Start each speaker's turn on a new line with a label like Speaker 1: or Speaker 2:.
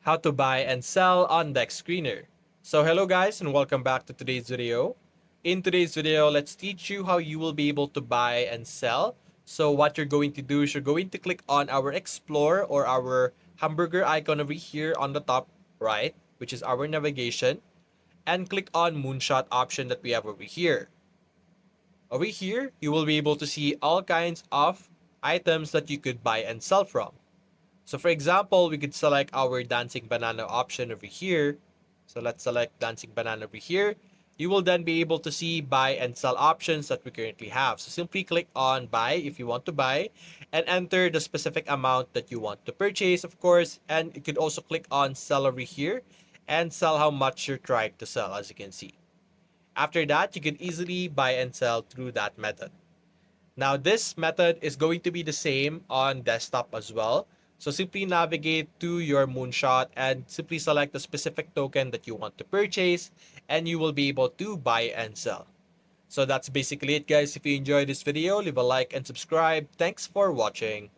Speaker 1: how to buy and sell on DEXScreener. So hello guys and welcome back to today's video. In today's video, let's teach you how you will be able to buy and sell. So what you're going to do is you're going to click on our explore or our hamburger icon over here on the top right, which is our navigation, and click on moonshot option that we have over here. Over here, you will be able to see all kinds of items that you could buy and sell from. So for example, we could select our dancing banana option over here. So let's select dancing banana over here. You will then be able to see buy and sell options that we currently have. So simply click on buy if you want to buy and enter the specific amount that you want to purchase, of course. And you could also click on sell over here and sell how much you're trying to sell, as you can see. After that, you can easily buy and sell through that method. Now, this method is going to be the same on desktop as well. So simply navigate to your moonshot and simply select the specific token that you want to purchase, and you will be able to buy and sell. So that's basically it, guys. If you enjoyed this video, leave a like and subscribe. Thanks for watching.